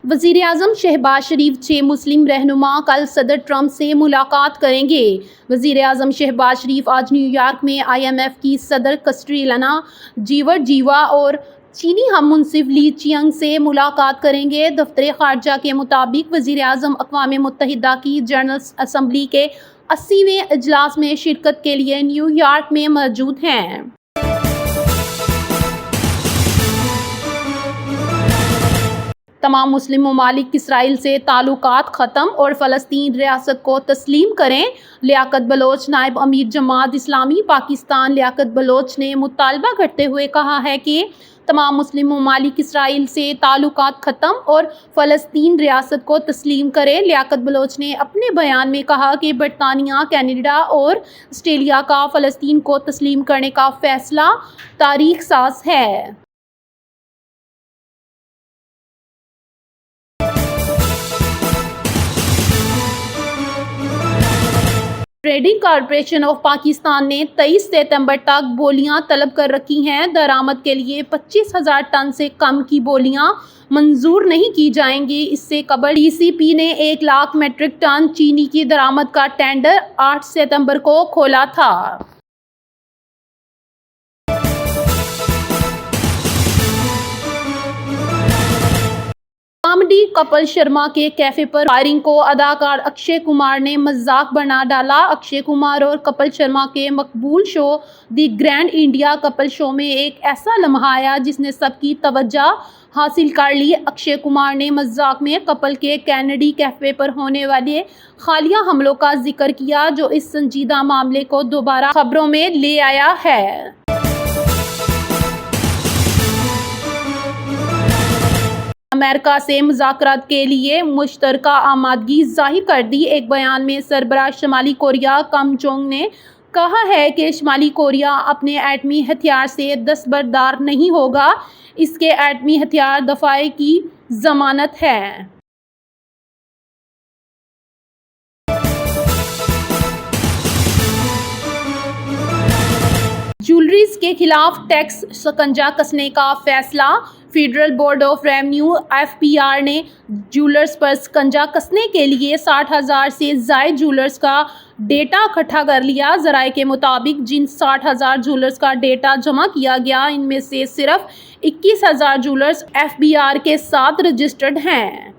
वज़ीर-ए-आज़म शहबाज शरीफ 6 मुस्लिम रहनुमा कल सदर ट्रंप से मुलाकात करेंगे। वज़ीर-ए-आज़म शहबाज शरीफ आज न्यूयॉर्क में IMF की सदर कैटरीना जीवर्जीवा और चीनी हम मुंसिफ ली चियांग से मुलाकात करेंगे। दफ्तर ख़ारजा के मुताबिक वज़ीर-ए-आज़म अक़वाम मुत्तहिदा की जनरल असम्बली के 80वें इजलास में शिरकत के लिए न्यूयॉर्क में मौजूद हैं। तमाम मुस्लिम ममालिक इसराइल से ताल्लुकात ख़त्म और फ़लस्तीन रियासत को तस्लीम करें। लियाकत बलोच नायब अमीर जमात इस्लामी पाकिस्तान लियाकत बलोच ने मुतालबा करते हुए कहा है कि तमाम मुस्लिम ममालिक इसराइल से ताल्लुकात ख़त्म और फ़लस्तीन रियासत को तस्लीम करें। लियाकत बलोच ने अपने बयान में कहा कि बरतानिया, कनाडा और ऑस्ट्रेलिया का फ़लस्तीन को तस्लीम करने का फ़ैसला तारीख़ साज़ है। ट्रेडिंग कॉरपोरेशन ऑफ पाकिस्तान ने 23 सितंबर तक बोलियां तलब कर रखी हैं। दरामद के लिए 25,000 टन से कम की बोलियां मंजूर नहीं की जाएंगी। इससे कबल DCP ने 1 लाख मीट्रिक टन चीनी की दरामद का टेंडर 8 सितंबर को खोला था। कॉमेडी कपिल शर्मा के कैफे पर फायरिंग को अदाकार अक्षय कुमार ने मजाक बना डाला। अक्षय कुमार और कपिल शर्मा के मकबूल show the grand India Kapil show में एक ऐसा लम्हा आया जिसने सबकी तवज्जो हासिल कर ली। अक्षय कुमार ने मजाक में कपिल के कैनेडी कैफे पर होने वाले हालिया हमलों का जिक्र किया, जो इस संजीदा मामले को दोबारा खबरों में ले आया है। अमेरिका से मुज़ाकरात के लिए मुश्तरका आमादगी जाहिर कर दी। एक बयान में सरबराह शुमाली कोरिया किम जोंग ने कहा है कि शुमाली कोरिया अपने एटमी हथियार से दस्तबरदार नहीं होगा। इसके एटमी हथियार दफाए की जमानत है। ज्वेलरीज के खिलाफ टैक्स शिकंजा कसने का फैसला। Federal board of revenue FBR ने ज्वेलर्स पर शिकंजा कसने के लिए 60,000 से ज़ायद ज्वेलर्स का डेटा इकट्ठा कर लिया। ज़राए के मुताबिक जिन 60,000 ज्वेलर्स का डेटा जमा किया गया, इनमें से सिर्फ 21,000 ज्वेलर्स FBR के साथ रजिस्टर्ड हैं।